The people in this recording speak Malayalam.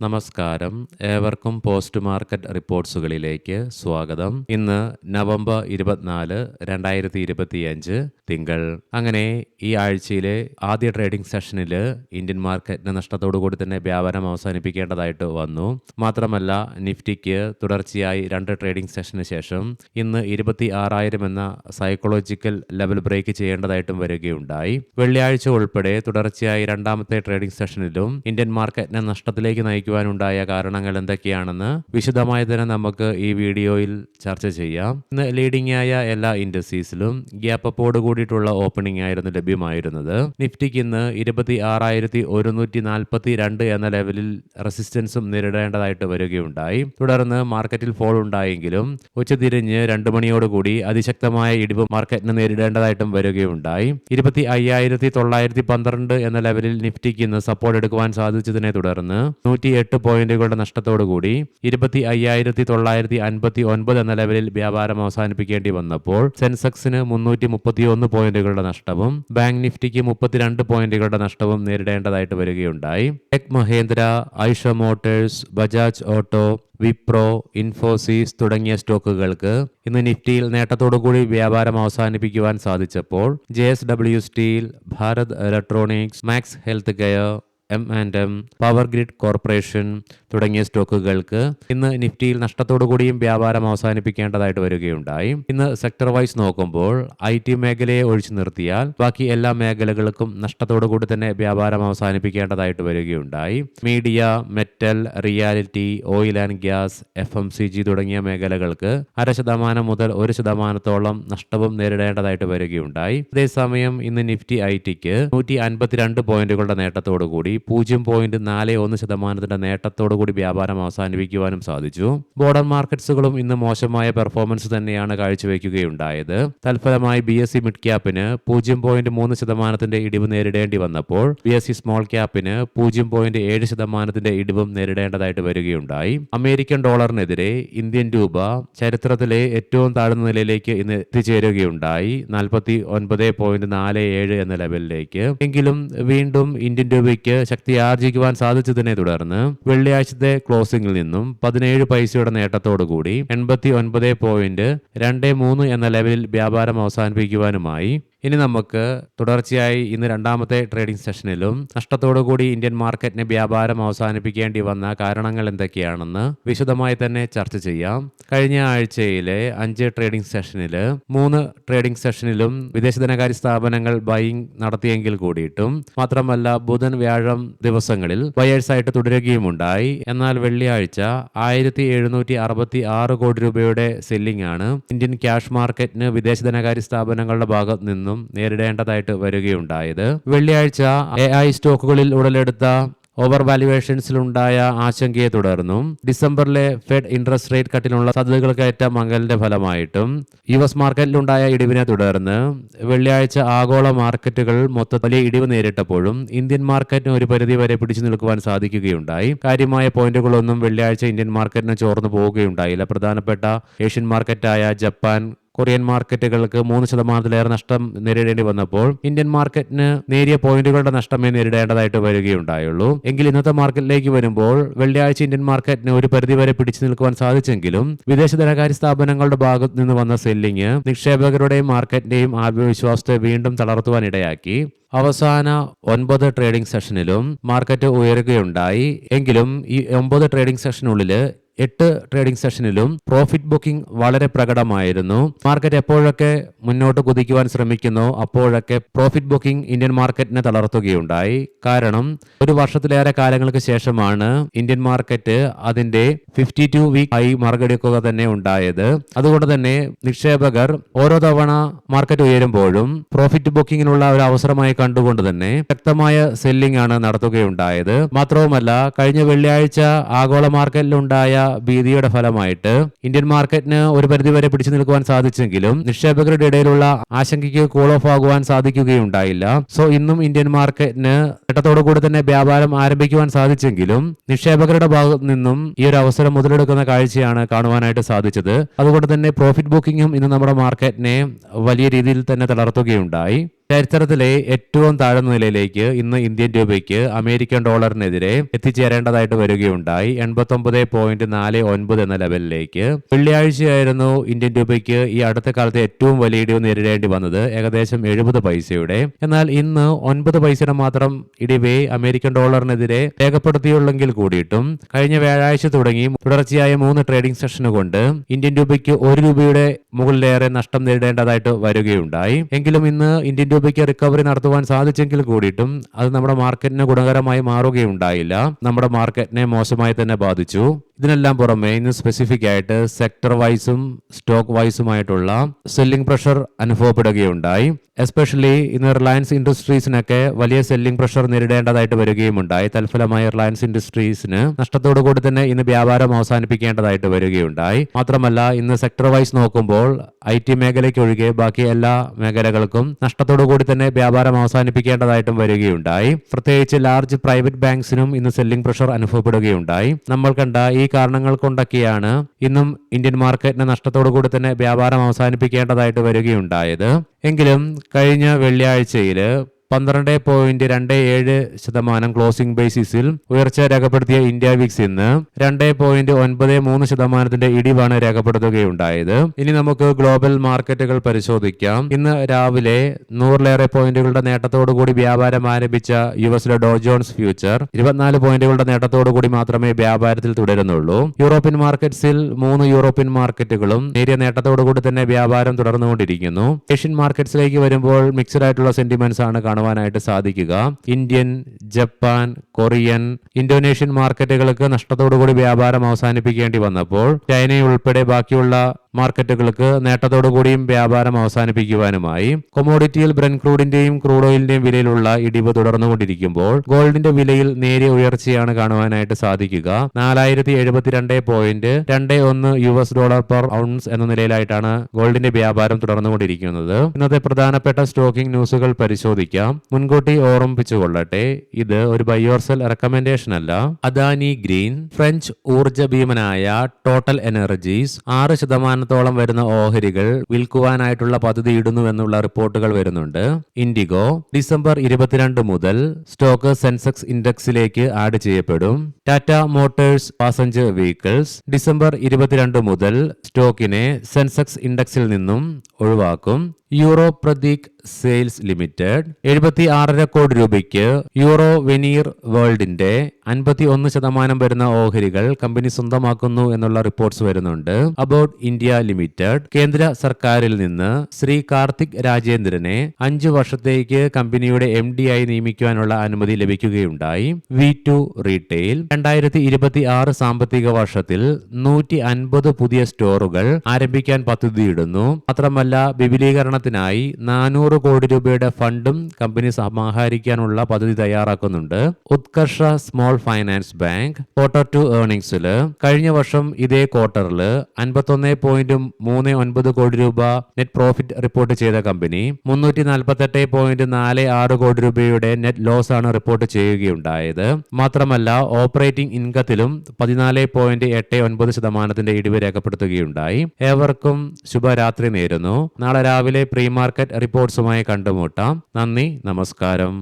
നമസ്കാരം. ഏവർക്കും പോസ്റ്റ് മാർക്കറ്റ് റിപ്പോർട്ട്സുകളിലേക്ക് സ്വാഗതം. ഇന്ന് നവംബർ 24, 2025 തിങ്കൾ. അങ്ങനെ ഈ ആഴ്ചയിലെ ആദ്യ ട്രേഡിംഗ് സെഷനിൽ ഇന്ത്യൻ മാർക്കറ്റിന് നഷ്ടത്തോടുകൂടി തന്നെ വ്യാപാരം അവസാനിപ്പിക്കേണ്ടതായിട്ട് വന്നു. മാത്രമല്ല നിഫ്റ്റിക്ക് തുടർച്ചയായി 2 ട്രേഡിംഗ് സെഷന് ശേഷം ഇന്ന് 26,000 എന്ന സൈക്കോളജിക്കൽ ലെവൽ ബ്രേക്ക് ചെയ്യേണ്ടതായിട്ടും വരികയുണ്ടായി. വെള്ളിയാഴ്ച ഉൾപ്പെടെ തുടർച്ചയായി രണ്ടാമത്തെ ട്രേഡിംഗ് സെഷനിലും ഇന്ത്യൻ മാർക്കറ്റിനെ നഷ്ടത്തിലേക്ക് നയിക്കുവാനുണ്ടായ കാരണങ്ങൾ എന്തൊക്കെയാണെന്ന് വിശദമായി തന്നെ നമുക്ക് ഈ വീഡിയോയിൽ ചർച്ച ചെയ്യാം. ഇന്ന് ലീഡിംഗ് ആയ എല്ലാ ഇൻഡസ്ട്രീസിലും ഗ്യാപ്പ് അപ്പോട് കൂടിയിട്ടുള്ള ഓപ്പണിംഗ് ആയിരുന്നു ലഭ്യമായിരുന്നത്. നിഫ്റ്റിക്ക് ഇന്ന് 26,142 എന്ന ലെവലിൽ റെസിസ്റ്റൻസും നേരിടേണ്ടതായിട്ട് വരികയുണ്ടായി. തുടർന്ന് മാർക്കറ്റിൽ ഫോൾ ഉണ്ടായെങ്കിലും ഉച്ചതിരിഞ്ഞ് 2 മണിയോടുകൂടി അതിശക്തമായ ഇടിവ് മാർക്കറ്റിന് നേരിടേണ്ടതായിട്ടും വരികയുണ്ടായി. 25,912 എന്ന ലെവലിൽ നിഫ്റ്റിക്ക് ഇന്ന് സപ്പോർട്ട് എടുക്കുവാൻ സാധിച്ചതിനെ തുടർന്ന് 108 പോയിന്റുകളുടെ നഷ്ടത്തോടുകൂടി 25,959 എന്ന ലെവലിൽ വ്യാപാരം അവസാനിപ്പിക്കേണ്ടി വന്നപ്പോൾ സെൻസെക്സിന് 331 പോയിന്റുകളുടെ നഷ്ടവും ബാങ്ക് നിഫ്റ്റിക്ക് 32 പോയിന്റുകളുടെ നഷ്ടവും നേരിടേണ്ടതായിട്ട് വരികയുണ്ടായി. Tech Mahindra, Eicher motors, Bajaj auto, Wipro, Infosys തുടങ്ങിയ സ്റ്റോക്കുകൾക്ക് ഇന്ന് നിഫ്റ്റിയിൽ നേട്ടത്തോടുകൂടി വ്യാപാരം അവസാനിപ്പിക്കുവാൻ സാധിച്ചപ്പോൾ JSW steel, Bharat electronics, max health care, M&M, power grid corporation തുടങ്ങിയ സ്റ്റോക്കുകൾക്ക് ഇന്ന് നിഫ്റ്റിയിൽ നഷ്ടത്തോടുകൂടിയും വ്യാപാരം അവസാനിപ്പിക്കേണ്ടതായിട്ട് വരികയുണ്ടായി. ഇന്ന് സെക്ടർ വൈസ് നോക്കുമ്പോൾ IT മേഖലയെ ഒഴിച്ചു നിർത്തിയാൽ ബാക്കി എല്ലാ മേഖലകൾക്കും നഷ്ടത്തോടുകൂടി തന്നെ വ്യാപാരം അവസാനിപ്പിക്കേണ്ടതായിട്ട് വരികയുണ്ടായി. Media, metal, reality, oil and gas, FMCG തുടങ്ങിയ മേഖലകൾക്ക് 0.5% മുതൽ 1% നഷ്ടവും നേരിടേണ്ടതായിട്ട് വരികയുണ്ടായി. അതേസമയം ഇന്ന് നിഫ്റ്റി ITക്ക് 152 പോയിന്റുകളുടെ നേട്ടത്തോടുകൂടി 0.41% നേട്ടത്തോടുകൂടി വ്യാപാരം അവസാനിപ്പിക്കുവാനും സാധിച്ചു. ബോർഡർ മാർക്കറ്റ്സുകളും ഇന്ന് മോശമായ പെർഫോമൻസ് തന്നെയാണ് കാഴ്ചവെക്കുകയുണ്ടായത്. തൽഫലമായി BSE മിഡ് ക്യാപ്പിന് 0.3% ഇടിവ് നേരിടേണ്ടി വന്നപ്പോൾ BSE സ്മോൾ ക്യാപ്പിന് 0.7% ഇടിവും നേരിടേണ്ടതായിട്ട് വരികയുണ്ടായി. അമേരിക്കൻ ഡോളറിനെതിരെ ഇന്ത്യൻ രൂപ ചരിത്രത്തിലെ ഏറ്റവും താഴ്ന്ന നിലയിലേക്ക് ഇന്ന് എത്തിച്ചേരുകയുണ്ടായി, 49.47 എന്ന ലെവലിലേക്ക്. എങ്കിലും വീണ്ടും ഇന്ത്യൻ രൂപയ്ക്ക് ശക്തി ആർജിക്കുവാൻ സാധിച്ചതിനെ തുടർന്ന് വെള്ളിയാഴ്ചത്തെ ക്ലോസിംഗിൽ നിന്നും 17 പൈസയുടെ നേട്ടത്തോടുകൂടി 89.23 എന്ന ലെവലിൽ വ്യാപാരം അവസാനിപ്പിക്കുവാനുമായി. ഇനി നമുക്ക് തുടർച്ചയായി ഇന്ന് രണ്ടാമത്തെ ട്രേഡിംഗ് സെഷനിലും നഷ്ടത്തോടുകൂടി ഇന്ത്യൻ മാർക്കറ്റിന് വ്യാപാരം അവസാനിപ്പിക്കേണ്ടി വന്ന കാരണങ്ങൾ എന്തൊക്കെയാണെന്ന് വിശദമായി തന്നെ ചർച്ച ചെയ്യാം. കഴിഞ്ഞ ആഴ്ചയിലെ 5 ട്രേഡിംഗ് സെഷനിൽ 3 ട്രേഡിംഗ് സെഷനിലും വിദേശ ധനകാര്യ സ്ഥാപനങ്ങൾ ബൈയിങ് നടത്തിയെങ്കിൽ കൂടിയിട്ടും, മാത്രമല്ല ബുധൻ വ്യാഴം ദിവസങ്ങളിൽ ബയേഴ്സായിട്ട് തുടരുകയുമുണ്ടായി. എന്നാൽ വെള്ളിയാഴ്ച 1,766 കോടി രൂപയുടെ സെല്ലിംഗ് ആണ് ഇന്ത്യൻ ക്യാഷ് മാർക്കറ്റിന് വിദേശ ധനകാര്യ സ്ഥാപനങ്ങളുടെ ഭാഗത്ത് നിന്നും നേരിടേണ്ടതായിട്ട് വരികയുണ്ടായത്. വെള്ളിയാഴ്ച AI സ്റ്റോക്കുകളിൽ ഉടലെടുത്ത ഓവർ വാല്യുവേഷൻസിലുണ്ടായ ആശങ്കയെ തുടർന്നും ഡിസംബറിലെ ഫെഡ് ഇൻട്രസ്റ്റ് റേറ്റ് കട്ടിനുള്ള സാധ്യതകൾക്കേറ്റ മങ്ങലിന്റെ ഫലമായിട്ടും US മാർക്കറ്റിലുണ്ടായ ഇടിവിനെ തുടർന്ന് വെള്ളിയാഴ്ച ആഗോള മാർക്കറ്റുകൾ മൊത്തത്തിൽ വലിയ ഇടിവ് നേരിട്ടപ്പോഴും ഇന്ത്യൻ മാർക്കറ്റിന് ഒരു പരിധി വരെ പിടിച്ചു നിൽക്കുവാൻ സാധിക്കുകയുണ്ടായി. കാര്യമായ പോയിന്റുകളൊന്നും വെള്ളിയാഴ്ച ഇന്ത്യൻ മാർക്കറ്റിന് ചോർന്നു പോവുകയുണ്ടായില്ല. പ്രധാനപ്പെട്ട ഏഷ്യൻ മാർക്കറ്റായ ജപ്പാൻ, കൊറിയൻ മാർക്കറ്റുകൾക്ക് 3%-ലേറെ നഷ്ടം നേരിടേണ്ടി വന്നപ്പോൾ ഇന്ത്യൻ മാർക്കറ്റിന് നേരിയ പോയിന്റുകളുടെ നഷ്ടമേ നേരിടേണ്ടതായിട്ട് വരികയുണ്ടായുള്ളൂ. എങ്കിൽ ഇന്നത്തെ മാർക്കറ്റിലേക്ക് വരുമ്പോൾ വെള്ളിയാഴ്ച ഇന്ത്യൻ മാർക്കറ്റിന് ഒരു പരിധിവരെ പിടിച്ചു നിൽക്കുവാൻ സാധിച്ചെങ്കിലും വിദേശ ധനകാര്യ സ്ഥാപനങ്ങളുടെ ഭാഗത്ത് നിന്ന് വന്ന സെല്ലിംഗ് നിക്ഷേപകരുടെയും മാർക്കറ്റിന്റെയും ആത്മവിശ്വാസത്തെ വീണ്ടും തളർത്തുവാനിടയാക്കി. അവസാന 9 ട്രേഡിംഗ് സെഷനിലും മാർക്കറ്റ് ഉയരുകയുണ്ടായി. എങ്കിലും ഈ 9 ട്രേഡിംഗ് സെഷനുള്ളിൽ 8 ട്രേഡിംഗ് സെഷനിലും പ്രോഫിറ്റ് ബുക്കിംഗ് വളരെ പ്രകടമായിരുന്നു. മാർക്കറ്റ് എപ്പോഴൊക്കെ മുന്നോട്ട് കുതിക്കുവാൻ ശ്രമിക്കുന്നു അപ്പോഴൊക്കെ പ്രോഫിറ്റ് ബുക്കിംഗ് ഇന്ത്യൻ മാർക്കറ്റിനെ തളർത്തുകയുണ്ടായി. കാരണം ഒരു വർഷത്തിലേറെ കാലങ്ങൾക്ക് ശേഷമാണ് ഇന്ത്യൻ മാർക്കറ്റ് അതിന്റെ 52 വീക്ക് ആയി മറികടക്കുക തന്നെ ഉണ്ടായത്. അതുകൊണ്ട് തന്നെ നിക്ഷേപകർ ഓരോ തവണ മാർക്കറ്റ് ഉയരുമ്പോഴും പ്രോഫിറ്റ് ബുക്കിങ്ങിനുള്ള ഒരു അവസരമായി കണ്ടുകൊണ്ട് തന്നെ ശക്തമായ സെല്ലിംഗ് ആണ് നടത്തുകയുണ്ടായത്. മാത്രവുമല്ല കഴിഞ്ഞ വെള്ളിയാഴ്ച ആഗോള മാർക്കറ്റിലുണ്ടായ ഭീതിയുടെ ഫലമായിട്ട് ഇന്ത്യൻ മാർക്കറ്റിന് ഒരു പരിധിവരെ പിടിച്ചു നിൽക്കുവാൻ സാധിച്ചെങ്കിലും നിക്ഷേപകരുടെ ഇടയിലുള്ള ആശങ്കയ്ക്ക് കൂൾ ഓഫ് ആകുവാൻ സാധിക്കുകയുണ്ടായില്ല. സോ ഇന്നും ഇന്ത്യൻ മാർക്കറ്റിന് നേട്ടത്തോടുകൂടി തന്നെ വ്യാപാരം ആരംഭിക്കുവാൻ സാധിച്ചെങ്കിലും നിക്ഷേപകരുടെ ഭാഗത്തു നിന്നും ഈ ഒരു അവസരം മുതലെടുക്കുന്ന കാഴ്ചയാണ് കാണുവാനായിട്ട് സാധിച്ചത്. അതുകൊണ്ട് തന്നെ പ്രോഫിറ്റ് ബുക്കിംഗും ഇന്ന് നമ്മുടെ മാർക്കറ്റിനെ വലിയ രീതിയിൽ തന്നെ തളർത്തുകയുണ്ടായി. ചരിത്രത്തിലെ ഏറ്റവും താഴ്ന്ന നിലയിലേക്ക് ഇന്ന് ഇന്ത്യൻ രൂപയ്ക്ക് അമേരിക്കൻ ഡോളറിനെതിരെ എത്തിച്ചേരേണ്ടതായിട്ട് വരികയുണ്ടായി. 89.49 എന്ന ലെവലിലേക്ക്. വെള്ളിയാഴ്ചയായിരുന്നു ഇന്ത്യൻ രൂപയ്ക്ക് ഈ അടുത്ത കാലത്ത് ഏറ്റവും വലിയ ഇടിവ് നേരിടേണ്ടി വന്നത്, ഏകദേശം 70 പൈസയുടെ. എന്നാൽ ഇന്ന് 9 പൈസയുടെ മാത്രം ഇടിവേ അമേരിക്കൻ ഡോളറിനെതിരെ രേഖപ്പെടുത്തിയുള്ളെങ്കിൽ കൂടിയിട്ടും കഴിഞ്ഞ വ്യാഴാഴ്ച തുടങ്ങി തുടർച്ചയായ 3 ട്രേഡിംഗ് സെഷന് കൊണ്ട് ഇന്ത്യൻ രൂപയ്ക്ക് 1 രൂപയുടെ മുകളിലേറെ നഷ്ടം നേരിടേണ്ടതായിട്ട് വരികയുണ്ടായി. എങ്കിലും ഇന്ന് ഇന്ത്യൻ രൂപയ്ക്ക് റിക്കവറി നടത്തുവാൻ സാധിച്ചെങ്കിൽ കൂടിയിട്ടും അത് നമ്മുടെ മാർക്കറ്റിന് ഗുണകരമായി മാറുകയുണ്ടായില്ല. നമ്മുടെ മാർക്കറ്റിനെ മോശമായി തന്നെ ബാധിച്ചു. ഇതിനെല്ലാം പുറമെ ഇന്ന് സ്പെസിഫിക് ആയിട്ട് സെക്ടർ വൈസും സ്റ്റോക്ക് വൈസുമായിട്ടുള്ള സെല്ലിംഗ് പ്രഷർ അനുഭവപ്പെടുകയുണ്ടായി. എസ്പെഷ്യലി ഇന്ന് റിലയൻസ് ഇൻഡസ്ട്രീസിനൊക്കെ വലിയ സെല്ലിംഗ് പ്രഷർ നേരിടേണ്ടതായിട്ട് വരികയുമുണ്ടായി. തൽഫലമായി റിലയൻസ് ഇൻഡസ്ട്രീസിന് നഷ്ടത്തോടു കൂടി തന്നെ ഇന്ന് വ്യാപാരം അവസാനിപ്പിക്കേണ്ടതായിട്ട് വരികയുണ്ടായി. മാത്രമല്ല ഇന്ന് സെക്ടർ വൈസ് നോക്കുമ്പോൾ IT മേഖലയ്ക്കൊഴികെ ബാക്കി എല്ലാ മേഖലകൾക്കും നഷ്ടത്തോടു കൂടി തന്നെ വ്യാപാരം അവസാനിപ്പിക്കേണ്ടതായിട്ടും വരികയുണ്ടായി. പ്രത്യേകിച്ച് ലാർജ് പ്രൈവറ്റ് ബാങ്ക്സിനും ഇന്ന് സെല്ലിംഗ് പ്രഷർ അനുഭവപ്പെടുകയുണ്ടായി. നമ്മൾ കണ്ട ഈ കാരണങ്ങൾ കൊണ്ടൊക്കെയാണ് ഇന്നും ഇന്ത്യൻ മാർക്കറ്റിന് നഷ്ടത്തോടു കൂടി തന്നെ വ്യാപാരം അവസാനിപ്പിക്കേണ്ടതായിട്ട് വരികയുണ്ടായത്. എങ്കിലും കഴിഞ്ഞ വെള്ളിയാഴ്ചയില് 12.27% ക്ലോസിംഗ് ബേസിസിൽ ഉയർച്ച രേഖപ്പെടുത്തിയ ഇന്ത്യ വിക്സ് ഇന്ന് 2.93% ഇടിവാണ് രേഖപ്പെടുത്തുകയുണ്ടായത്. ഇനി നമുക്ക് ഗ്ലോബൽ മാർക്കറ്റുകൾ പരിശോധിക്കാം. ഇന്ന് രാവിലെ 100ലേറെ പോയിന്റുകളുടെ നേട്ടത്തോടുകൂടി വ്യാപാരം ആരംഭിച്ച യുഎസിലെ ഡോ ജോൺസ് ഫ്യൂച്ചർ 24 പോയിന്റുകളുടെ നേട്ടത്തോടുകൂടി മാത്രമേ വ്യാപാരത്തിൽ തുടരുന്നുള്ളൂ. യൂറോപ്യൻ മാർക്കറ്റ്സിൽ 3 യൂറോപ്യൻ മാർക്കറ്റുകളും നേരിയ നേട്ടത്തോടുകൂടി തന്നെ വ്യാപാരം തുടർന്നുകൊണ്ടിരിക്കുന്നു. ഏഷ്യൻ മാർക്കറ്റ്സിലേക്ക് വരുമ്പോൾ മിക്സഡ് ആയിട്ടുള്ള സെന്റിമെന്റ്സ് ആണ് കാണുവാനായിട്ട് സാധിക്കുക. ഇന്ത്യൻ, ജപ്പാൻ, കൊറിയൻ, ഇന്തോനേഷ്യൻ മാർക്കറ്റുകൾക്ക് നഷ്ടത്തോടുകൂടി വ്യാപാരം അവസാനിപ്പിക്കേണ്ടി വന്നപ്പോൾ ചൈനയുൾപ്പെടെ ബാക്കിയുള്ള മാർക്കറ്റുകൾക്ക് നേട്ടത്തോടുകൂടിയും വ്യാപാരം അവസാനിപ്പിക്കുവാനുമായി. കൊമോഡിറ്റിയിൽ ബ്രെന്റ് ക്രൂഡിന്റെയും ക്രൂഡ് ഓയിലിന്റെയും വിലയിലുള്ള ഇടിവ് തുടർന്നുകൊണ്ടിരിക്കുമ്പോൾ ഗോൾഡിന്റെ വിലയിൽ നേരിയ ഉയർച്ചയാണ് കാണുവാനായിട്ട് സാധിക്കുക. 4072.21 പെർ ഔൺസ് എന്ന നിലയിലായിട്ടാണ് ഗോൾഡിന്റെ വ്യാപാരം തുടർന്നുകൊണ്ടിരിക്കുന്നത്. ഇന്നത്തെ പ്രധാനപ്പെട്ട സ്റ്റോക്കിംഗ് ന്യൂസുകൾ പരിശോധിക്കാം. മുൻകൂട്ടി ഓർമ്മിപ്പിച്ചുകൊള്ളട്ടെ, ഇത് ഒരു ബൈ ഓർ സെൽ റെക്കമെൻഡേഷൻ അല്ല. അദാനി ഗ്രീൻ, ഫ്രഞ്ച് ഊർജ്ജ ഭീമനായ ടോട്ടൽ എനർജീസ് 6% വരുന്ന ഓഹരികൾ വിൽക്കുവാനായിട്ടുള്ള പദ്ധതി ഇടുന്നുവെന്നുള്ള റിപ്പോർട്ടുകൾ വരുന്നുണ്ട്. ഇൻഡിഗോ ഡിസംബർ 22 മുതൽ സ്റ്റോക്ക് സെൻസെക്സ് ഇൻഡെക്സിലേക്ക് ആഡ് ചെയ്യപ്പെടും. Tata Motors passenger vehicles December 22 മുതൽ സ്റ്റോക്കിനെ സെൻസെക്സ് ഇൻഡെക്സിൽ നിന്നും ഒഴിവാക്കും. യൂറോ പ്രതീക് സെയിൽസ് ലിമിറ്റഡ് 76.5 കോടി രൂപയ്ക്ക് യൂറോ വെനീർ വേൾഡിന്റെ 51% വരുന്ന ഓഹരികൾ കമ്പനി സ്വന്തമാക്കുന്നു എന്നുള്ള റിപ്പോർട്ട്സ് വരുന്നുണ്ട്. അബൌട്ട് ഇന്ത്യ ലിമിറ്റഡ് കേന്ദ്ര സർക്കാരിൽ നിന്ന് ശ്രീ കാർത്തിക് രാജേന്ദ്രനെ 5 വർഷത്തേക്ക് കമ്പനിയുടെ MD ആയി നിയമിക്കുവാനുള്ള അനുമതി ലഭിക്കുകയുണ്ടായി. V2 റീറ്റെയിൽ 2026 സാമ്പത്തിക വർഷത്തിൽ 150 പുതിയ സ്റ്റോറുകൾ ആരംഭിക്കാൻ പദ്ധതിയിടുന്നു. മാത്രമല്ല വിപുലീകരണത്തിനായി 400 കോടി രൂപയുടെ ഫണ്ടും കമ്പനി സമാഹരിക്കാനുള്ള പദ്ധതി തയ്യാറാക്കുന്നുണ്ട്. Utkarsh small finance bank Q2 ഏർണിംഗ്സില് കഴിഞ്ഞ വർഷം ഇതേ ക്വാർട്ടറിൽ 51.39 കോടി രൂപ നെറ്റ് പ്രോഫിറ്റ് റിപ്പോർട്ട് ചെയ്ത കമ്പനി 348.46 കോടി രൂപയുടെ നെറ്റ് ലോസ് ആണ് റിപ്പോർട്ട് ചെയ്യുകയുണ്ടായത്. മാത്രമല്ല ഓപ്പറേറ്റിംഗ് ഇൻകത്തിലും 14.89% ഇടിവ് രേഖപ്പെടുത്തുകയുണ്ടായി. ഏവർക്കും ശുഭരാത്രി നേരുന്നു. നാളെ രാവിലെ പ്രീ മാർക്കറ്റ് റിപ്പോർട്ട്സുമായി കണ്ടുമുട്ടാം. നന്ദി, നമസ്കാരം.